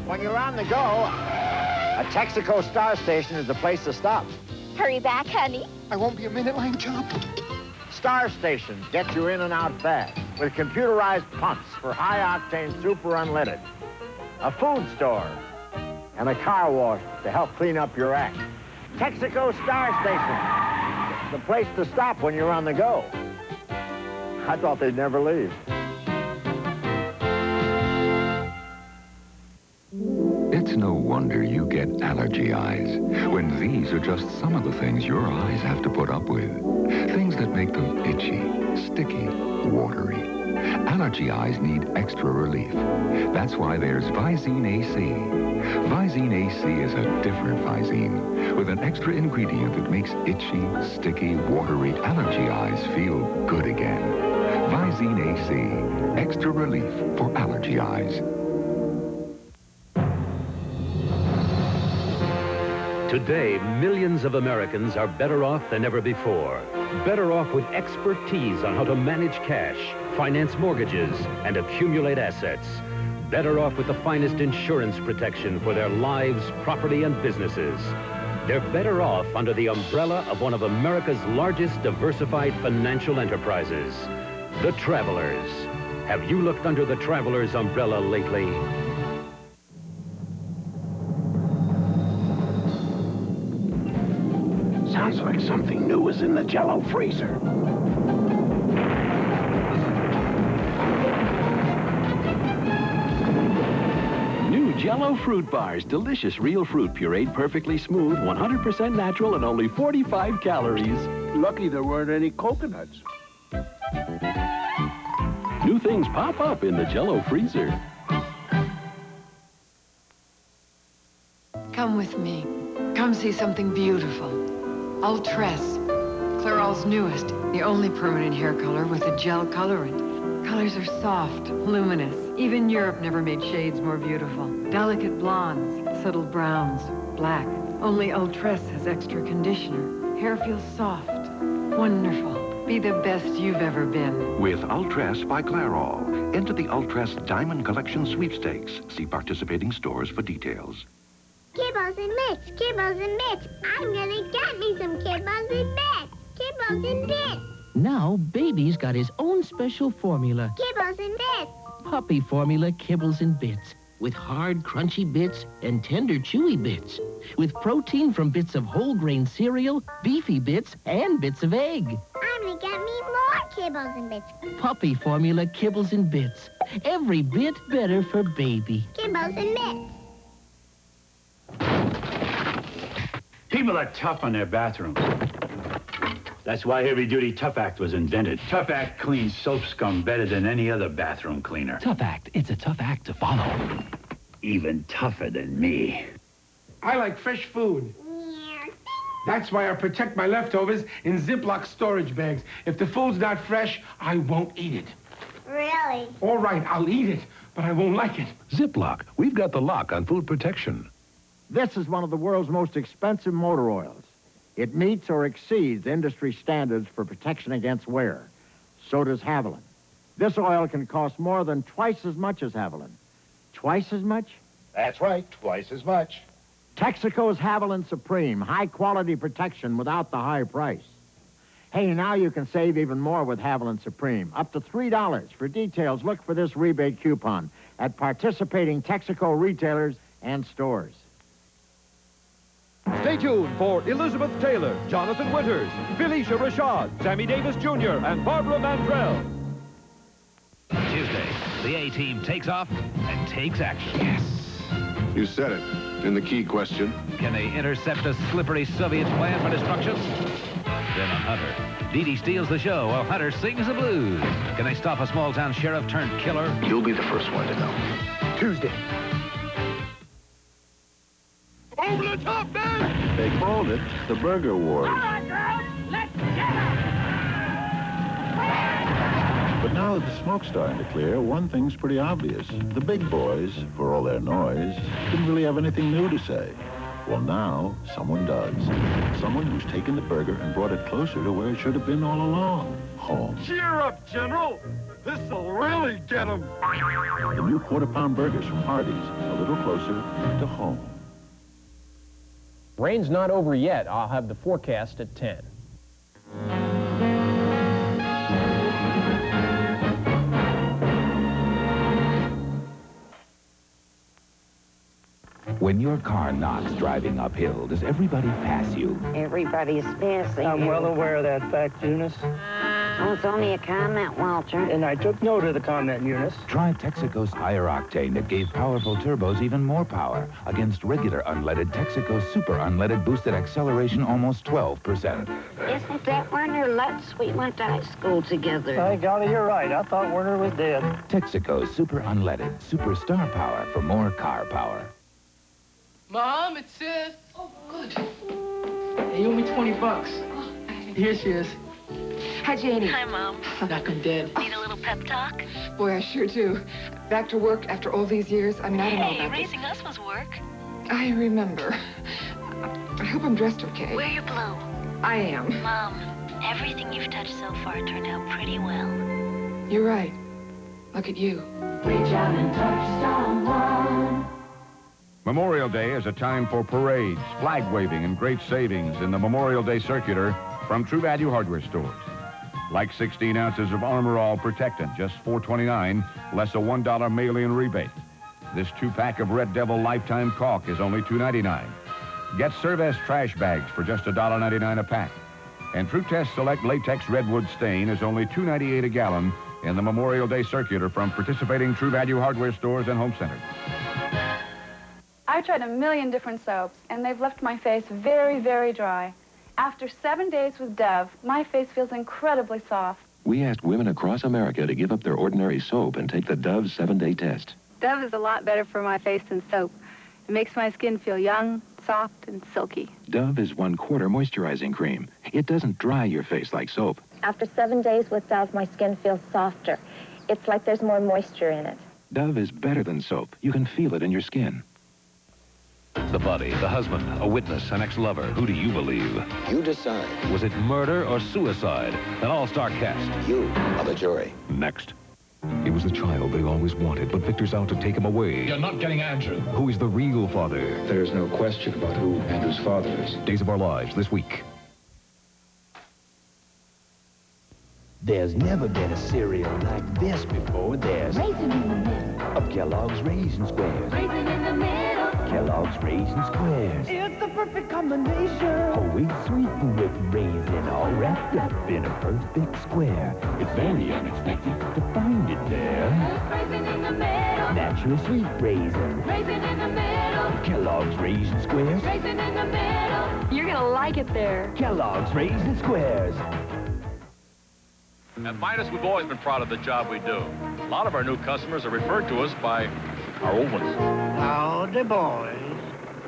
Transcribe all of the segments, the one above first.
When you're on the go, a Texaco Star Station is the place to stop. Hurry back, honey. I won't be a minute late, Chop. Star Stations get you in and out fast with computerized pumps for high-octane super unleaded, a food store, and a car wash to help clean up your act. Texaco Star Station, the place to stop when you're on the go. I thought they'd never leave. It's no wonder you get allergy eyes, when these are just some of the things your eyes have to put up with. Things that make them itchy, sticky, watery. Allergy eyes need extra relief. That's why there's Visine AC. Visine AC is a different Visine, with an extra ingredient that makes itchy, sticky, watery allergy eyes feel good again. Visine AC, extra relief for allergy eyes. Today, millions of Americans are better off than ever before. Better off with expertise on how to manage cash, finance mortgages, and accumulate assets. Better off with the finest insurance protection for their lives, property, and businesses. They're better off under the umbrella of one of America's largest diversified financial enterprises, the Travelers. Have you looked under the Travelers umbrella lately? Sounds like something new is in the Jell-O freezer. New Jell-O fruit bars. Delicious real fruit, pureed perfectly smooth, 100% natural, and only 45 calories. Lucky there weren't any coconuts. New things pop up in the Jell-O freezer. Come with me. Come see something beautiful. Ultress, Clairol's newest, the only permanent hair color with a gel colorant. Colors are soft, luminous. Even Europe never made shades more beautiful. Delicate blondes, subtle browns, black. Only Ultress has extra conditioner. Hair feels soft, wonderful. Be the best you've ever been. With Ultress by Clairol. Enter the Ultress Diamond Collection Sweepstakes. See participating stores for details. Kibbles and bits, kibbles and bits. I'm gonna get me some kibbles and bits. Kibbles and bits. Now, Baby's got his own special formula. Kibbles and bits. Puppy formula Kibbles and Bits. With hard, crunchy bits and tender, chewy bits. With protein from bits of whole grain cereal, beefy bits, and bits of egg. I'm gonna get me more kibbles and bits. Puppy formula Kibbles and Bits. Every bit better for Baby. Kibbles and bits. People are tough on their bathrooms. That's why Heavy Duty Tough Act was invented. Tough Act cleans soap scum better than any other bathroom cleaner. Tough Act. It's a tough act to follow. Even tougher than me. I like fresh food. That's why I protect my leftovers in Ziploc storage bags. If the food's not fresh, I won't eat it. Really? All right, I'll eat it, but I won't like it. Ziploc. We've got the lock on food protection. This is one of the world's most expensive motor oils. It meets or exceeds industry standards for protection against wear. So does Havoline. This oil can cost more than twice as much as Havoline. Twice as much? That's right, twice as much. Texaco's Havoline Supreme, high-quality protection without the high price. Hey, now you can save even more with Havoline Supreme, up to $3. For details, look for this rebate coupon at participating Texaco retailers and stores. Stay tuned for Elizabeth Taylor, Jonathan Winters, Felicia Rashad, Sammy Davis Jr., and Barbara Mandrell. Tuesday, the A-Team takes off and takes action. Yes. You said it in the key question. Can they intercept a slippery Soviet plan for destruction? Then on Hunter, Dee Dee steals the show while Hunter sings the blues. Can they stop a small-town sheriff turned killer? You'll be the first one to know. Tuesday. Over the top, man! They called it the Burger Wars. Come on, girls, let's get up! But now that the smoke's starting to clear, one thing's pretty obvious. The big boys, for all their noise, didn't really have anything new to say. Well, now someone does. Someone who's taken the burger and brought it closer to where it should have been all along. Home. Cheer up, General. This'll really get him. The new quarter-pound burgers from Hardee's, a little closer to home. Rain's not over yet. I'll have the forecast at 10. When your car knocks driving uphill, does everybody pass you? Everybody's passing. I'm well aware of that fact, Eunice. Oh, it's only a comment, Walter. And I took note of the comment, Eunice. Try Texaco's higher octane that gave powerful turbos even more power against regular unleaded. Texaco's super unleaded boosted acceleration almost 12%. Isn't that Werner Lutz? We went to high school together. By golly, you're right. I thought Werner was dead. Texaco's super unleaded, superstar power for more car power. Mom, it's Sis. Oh, good. Hey, you owe me $20. Here she is. Hi, Janie. Hi, Mom. Knock 'em dead. Need a little pep talk? Boy, I sure do. Back to work after all these years. I mean, I don't know about raising us was work. I remember. I hope I'm dressed okay. Wear your blue. I am. Mom, everything you've touched so far turned out pretty well. You're right. Look at you. Reach out and touch someone. Memorial Day is a time for parades, flag waving, and great savings in the Memorial Day Circular from True Value Hardware stores. Like 16 ounces of Armor All Protectant, just $4.29, less a $1 mail-in rebate. This 2-pack of Red Devil Lifetime Caulk is only $2.99. Get Cervest trash bags for just $1.99 a pack. And True Test Select Latex Redwood Stain is only $2.98 a gallon in the Memorial Day Circular from participating True Value Hardware stores and home centers. I've tried a million different soaps, and they've left my face very, very dry. After 7 days with Dove, my face feels incredibly soft. We asked women across America to give up their ordinary soap and take the Dove 7-day test. Dove is a lot better for my face than soap. It makes my skin feel young, soft, and silky. Dove is 1/4 moisturizing cream. It doesn't dry your face like soap. After 7 days with Dove, my skin feels softer. It's like there's more moisture in it. Dove is better than soap. You can feel it in your skin. The buddy, the husband, a witness, an ex-lover. Who do you believe? You decide. Was it murder or suicide? An all-star cast. You are the jury. Next. He was the child they always wanted, but Victor's out to take him away. You're not getting Andrew. Who is the real father? There is no question about who Andrew's father is. Days of Our Lives this week. There's never been a cereal like this before. There's Raisin in the middle. of Kellogg's Raisin Squares. Raisin in the middle. Kellogg's Raisin Squares. It's the perfect combination. Always sweetened with raisin, all wrapped up in a perfect square. It's very unexpected to find it there. Raisin in the middle. Natural sweet raisin. Raisin in the middle. Kellogg's Raisin Squares. Raisin in the middle. You're gonna like it there. Kellogg's Raisin Squares. At Midas, we've always been proud of the job we do. A lot of our new customers are referred to us by our old ones. Howdy, boys.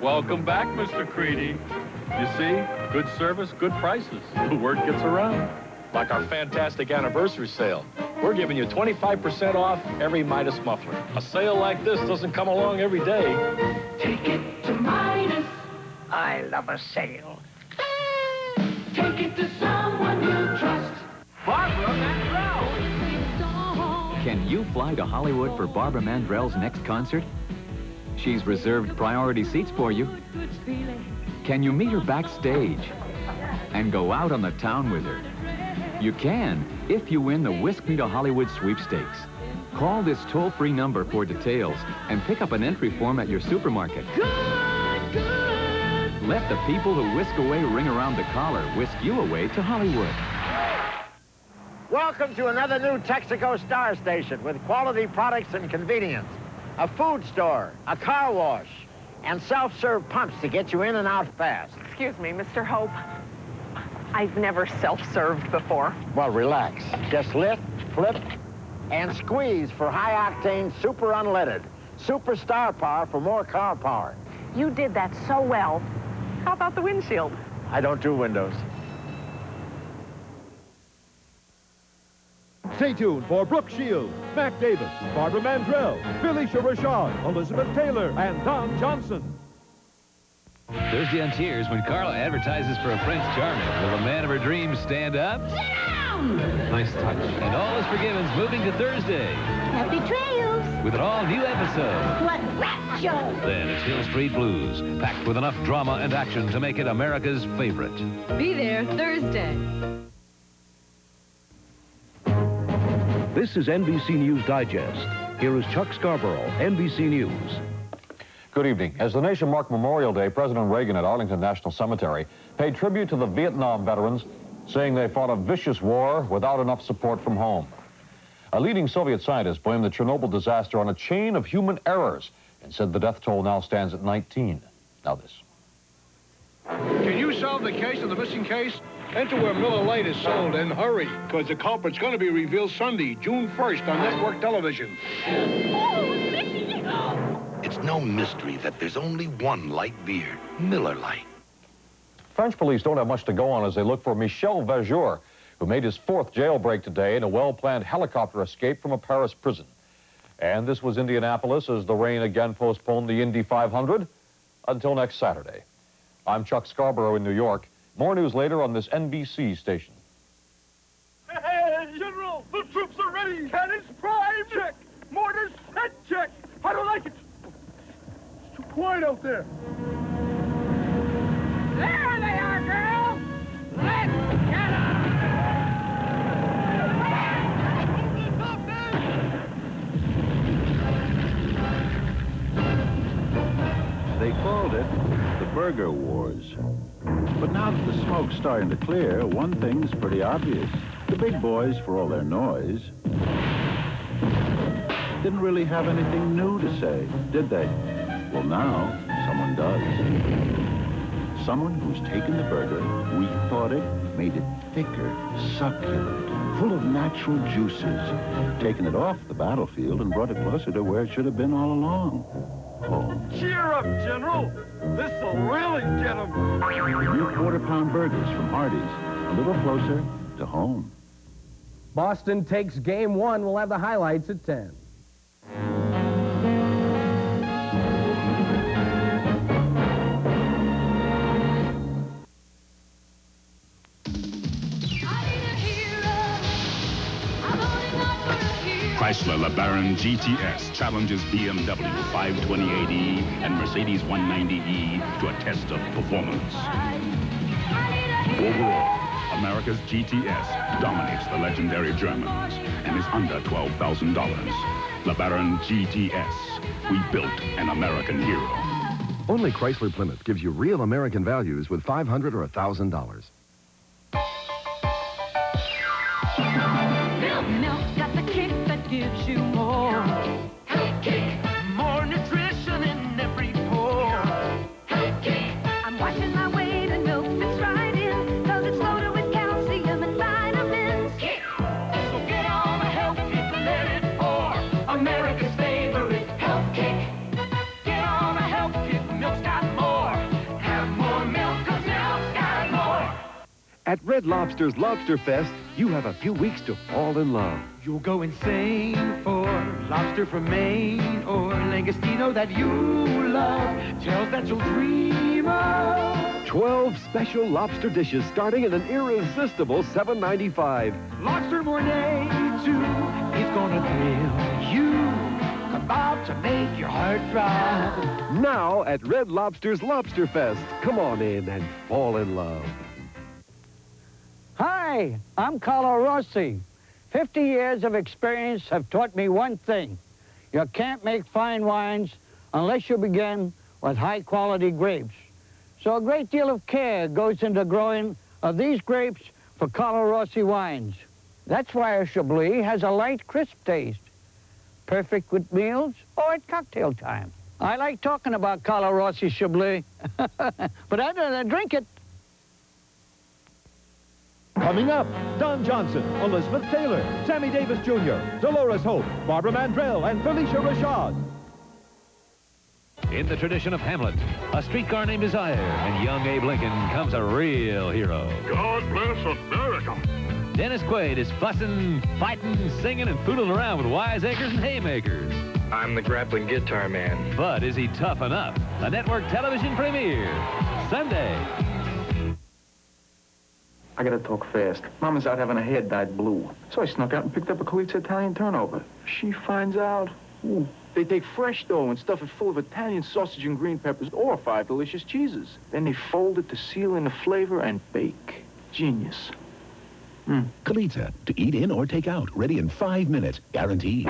Welcome back, Mr. Creedy. You see, good service, good prices. The word gets around. Like our fantastic anniversary sale. We're giving you 25% off every Midas muffler. A sale like this doesn't come along every day. Take it to Midas. I love a sale. Take it to someone you trust. Barbara Mandrell. Can you fly to Hollywood for Barbara Mandrell's next concert? She's reserved priority seats for you. Can you meet her backstage and go out on the town with her? You can if you win the Whisk Me to Hollywood Sweepstakes. Call this toll-free number for details and pick up an entry form at your supermarket. Let the people who whisk away Ring Around the Collar whisk you away to Hollywood. Welcome to another new Texaco Star Station with quality products and convenience. A food store, a car wash, and self-serve pumps to get you in and out fast. Excuse me, Mr. Hope. I've never self-served before. Well, relax. Just lift, flip, and squeeze for high-octane super unleaded. Super star power for more car power. You did that so well. How about the windshield? I don't do windows. Stay tuned for Brooke Shields, Mac Davis, Barbara Mandrell, Felicia Rashad, Elizabeth Taylor, and Don Johnson. Thursday on Cheers, when Carla advertises for a Prince Charming, will the man of her dreams stand up? Sit down! Nice touch. And All Is Forgiven's moving to Thursday. Happy trails! With an all-new episode. What rap show! Then it's Hill Street Blues, packed with enough drama and action to make it America's favorite. Be there Thursday. This is NBC News Digest. Here is Chuck Scarborough, NBC News. Good evening. As the nation marked Memorial Day, President Reagan at Arlington National Cemetery paid tribute to the Vietnam veterans, saying they fought a vicious war without enough support from home. A leading Soviet scientist blamed the Chernobyl disaster on a chain of human errors and said the death toll now stands at 19. Now this. Can you solve the case of the missing case? Enter where Miller Lite is sold and hurry, because the culprit's going to be revealed Sunday, June 1st on network television. It's no mystery that there's only one light beer, Miller Lite. French police don't have much to go on as they look for Michel Vajour, who made his 4th jailbreak today in a well-planned helicopter escape from a Paris prison. And this was Indianapolis as the rain again postponed the Indy 500 until next Saturday. I'm Chuck Scarborough in New York. More news later on this NBC station. Hey, General, the troops are ready. Cannons primed. Check. Mortars set. Check. How do you like it? It's too quiet out there. There they are, girls. Let's get them. They called it the Burger Wars. But now that the smoke's starting to clear, one thing's pretty obvious. The big boys, for all their noise, didn't really have anything new to say, did they? Well, now, someone does. Someone who's taken the burger, rethought it, made it thicker, succulent, full of natural juices, taken it off the battlefield and brought it closer to where it should have been all along. Home. Cheer up, General. This'll really get them. New quarter-pound burgers from Hardee's, a little closer to home. Boston takes game 1. We'll have the highlights at 10. Chrysler LeBaron GTS challenges BMW 528e and Mercedes 190e to a test of performance. Overall, America's GTS dominates the legendary Germans and is under $12,000. LeBaron GTS. We built an American hero. Only Chrysler Plymouth gives you real American values with $500 or $1,000. Milk's got the kick that gives you more. Health kick. More nutrition in every pore. Health kick. I'm watching my weight and milk fits right in, 'cause it's loaded with calcium and vitamins. Kick. So get on a health kick and let it pour. America's favorite health kick. Get on a health kick, milk's got more. Have more milk, 'cause milk's got more. At Red Lobster's Lobster Fest, you have a few weeks to fall in love. You'll go insane for lobster from Maine or langostino that you love. Tails that you'll dream of. 12 special lobster dishes starting at an irresistible $7.95. Lobster Mornay, too, is gonna thrill you. About to make your heart throb. Now at Red Lobster's Lobster Fest. Come on in and fall in love. Hi, I'm Carlo Rossi. 50 years of experience have taught me one thing. You can't make fine wines unless you begin with high-quality grapes. So a great deal of care goes into growing of these grapes for Carlo Rossi wines. That's why a Chablis has a light, crisp taste. Perfect with meals or at cocktail time. I like talking about Carlo Rossi Chablis, but I'd rather drink it. Coming up, Don Johnson, Elizabeth Taylor, Sammy Davis Jr., Dolores Hope, Barbara Mandrell, and Felicia Rashad. In the tradition of Hamlet, A Streetcar Named Desire, and young Abe Lincoln comes a real hero. God bless America. Dennis Quaid is fussing, fighting, singing, and fooling around with wiseacres and haymakers. I'm the grappling guitar man. But is he tough enough? A network television premiere, Sunday. I gotta talk fast. Mama's out having her hair dyed blue. So I snuck out and picked up a Calitza Italian turnover. She finds out. Ooh. They take fresh dough and stuff it full of Italian sausage and green peppers or 5 delicious cheeses. Then they fold it to seal in the flavor and bake. Genius. Calitza, to eat in or take out. Ready in 5 minutes. Guaranteed.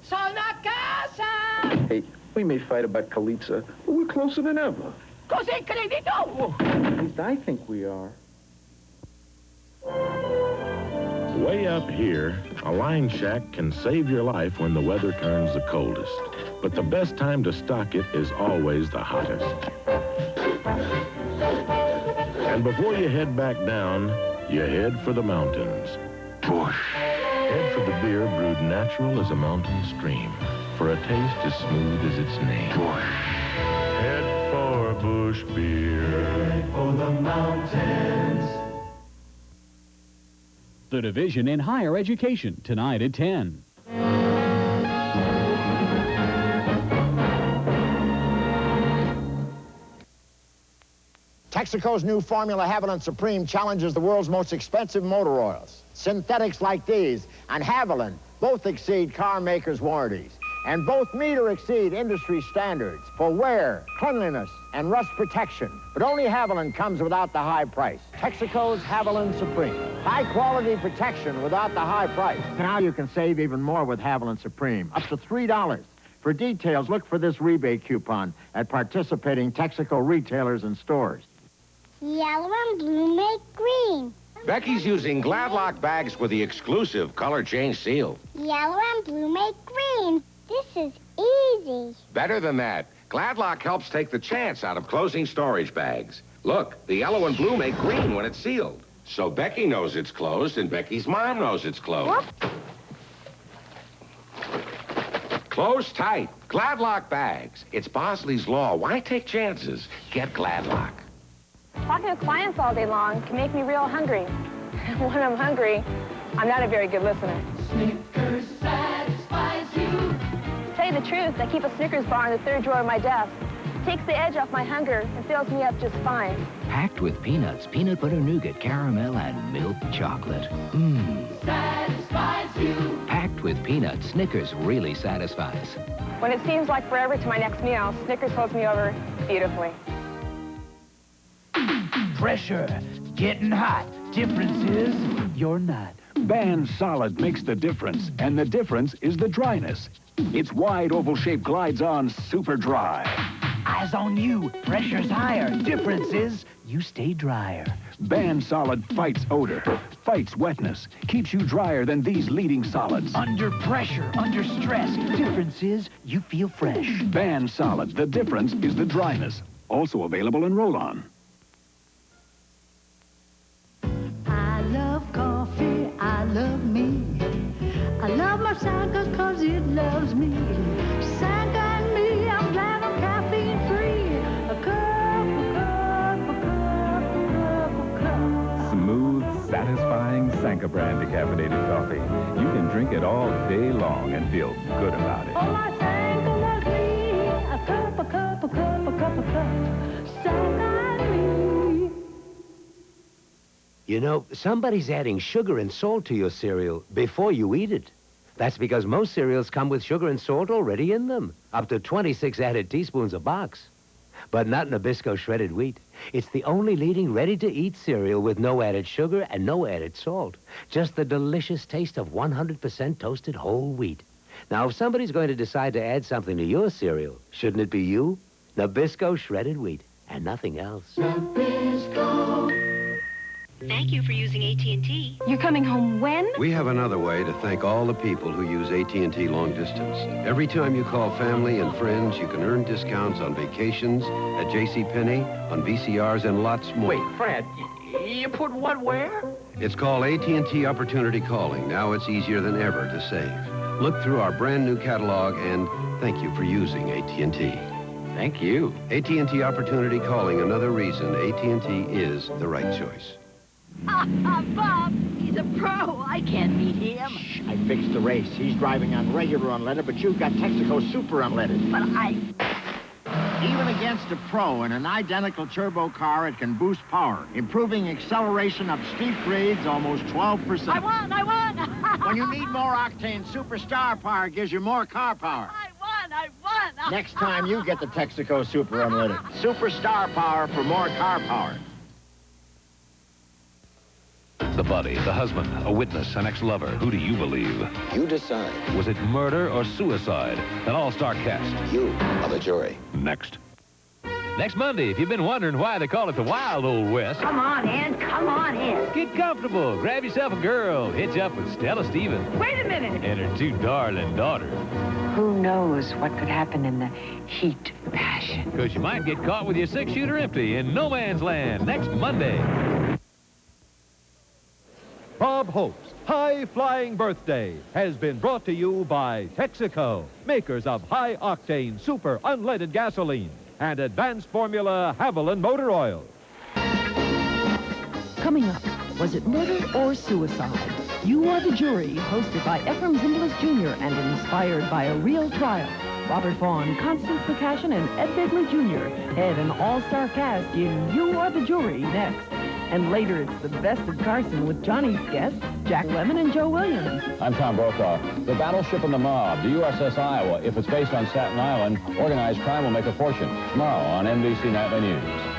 Sono casa! Hey, we may fight about Calitza, but we're closer than ever. Cos'è credito? At least I think we are. Way up here, a line shack can save your life when the weather turns the coldest. But the best time to stock it is always the hottest. And before you head back down, you head for the mountains. Bush. Head for the beer brewed natural as a mountain stream, for a taste as smooth as its name. Bush. Head for Bush beer. Head for the mountains. The Division in Higher Education, tonight at 10. Texaco's new formula Havoline Supreme challenges the world's most expensive motor oils. Synthetics like these and Havoline both exceed car makers' warranties. And both meet or exceed industry standards for wear, cleanliness, and rust protection. But only Havoline comes without the high price. Texaco's Havoline Supreme. High-quality protection without the high price. Now you can save even more with Havoline Supreme, up to $3. For details, look for this rebate coupon at participating Texaco retailers and stores. Yellow and blue make green. Becky's using Gladlock bags with the exclusive color change seal. Yellow and blue make green. This is easy. Better than that, Gladlock helps take the chance out of closing storage bags. Look, the yellow and blue make green when it's sealed. So Becky knows it's closed and Becky's mom knows it's closed. Close tight. Gladlock bags. It's Bosley's Law. Why take chances? Get Gladlock. Talking to clients all day long can make me real hungry. When I'm hungry, I'm not a very good listener. Snickers satisfies you. To tell you the truth, I keep a Snickers bar in the third drawer of my desk. It takes the edge off my hunger and fills me up just fine. Packed with peanuts, peanut butter nougat, caramel, and milk chocolate. Satisfies you. Packed with peanuts, Snickers really satisfies. When it seems like forever to my next meal, Snickers holds me over beautifully. Pressure, getting hot. Difference is you're not. Band Solid makes the difference, and the difference is the dryness. Its wide oval shape glides on super dry. Eyes on you. Pressure's higher. Difference is you stay drier. Band Solid fights odor, fights wetness, keeps you drier than these leading solids. Under pressure, under stress. Difference is you feel fresh. Band Solid, the difference is the dryness. Also available in roll-on. I love coffee, I love me. I love my Sanka cause it loves me. Sanka and me, I'm glad I'm caffeine free. A cup. Smooth, satisfying Sanka brand decaffeinated coffee. You can drink it all day long and feel good about it. Oh, my Sanka loves me. A cup. Sanka and me. You know, somebody's adding sugar and salt to your cereal before you eat it. That's because most cereals come with sugar and salt already in them, up to 26 added teaspoons a box. But not Nabisco shredded wheat. It's the only leading ready-to-eat cereal with no added sugar and no added salt. Just the delicious taste of 100% toasted whole wheat. Now, if somebody's going to decide to add something to your cereal, shouldn't it be you? Nabisco shredded wheat and nothing else. Nabisco. Thank you for using AT&T. You're coming home when? We have another way to thank all the people who use AT&T long distance. Every time you call family and friends, you can earn discounts on vacations, at JCPenney, on VCRs, and lots more. Wait, Fred, you put what where? It's called AT&T Opportunity Calling. Now it's easier than ever to save. Look through our brand new catalog and thank you for using AT&T. Thank you. AT&T Opportunity Calling, another reason AT&T is the right choice. Bob, it's He's a pro. I can't beat him. Shh, I fixed the race. He's driving on regular unleaded, but you've got Texaco Super Unleaded. But Even against a pro in an identical turbo car, it can boost power, improving acceleration up steep grades almost 12%. I won! When you need more octane, Superstar Power gives you more car power. I won! Next time you get the Texaco Super Unleaded. Superstar Power for more car power. The buddy, the husband, a witness, an ex-lover. Who do you believe? You decide. Was it murder or suicide? An all-star cast. You are the jury. Next. Next Monday, if you've been wondering why they call it the Wild Old West. Come on in. Get comfortable. Grab yourself a girl. Hitch up with Stella Stevens. Wait a minute. And her 2 darling daughters. Who knows what could happen in the heat of passion? Because you might get caught with your 6-shooter empty in no man's land next Monday. Bob Hope's high-flying birthday has been brought to you by Texaco, makers of high-octane super unleaded gasoline and advanced formula Havoline motor oil. Coming up, was it murder or suicide? You Are the Jury, hosted by Ephraim Zimbalist Jr. and inspired by a real trial. Robert Vaughn, Constance McCashin, and Ed Begley Jr. head an all-star cast in You Are the Jury next. And later, it's the best of Carson with Johnny's guests, Jack Lemmon and Joe Williams. I'm Tom Brokaw. The battleship and the mob, the USS Iowa. If it's based on Staten Island, organized crime will make a fortune. Tomorrow on NBC Nightly News.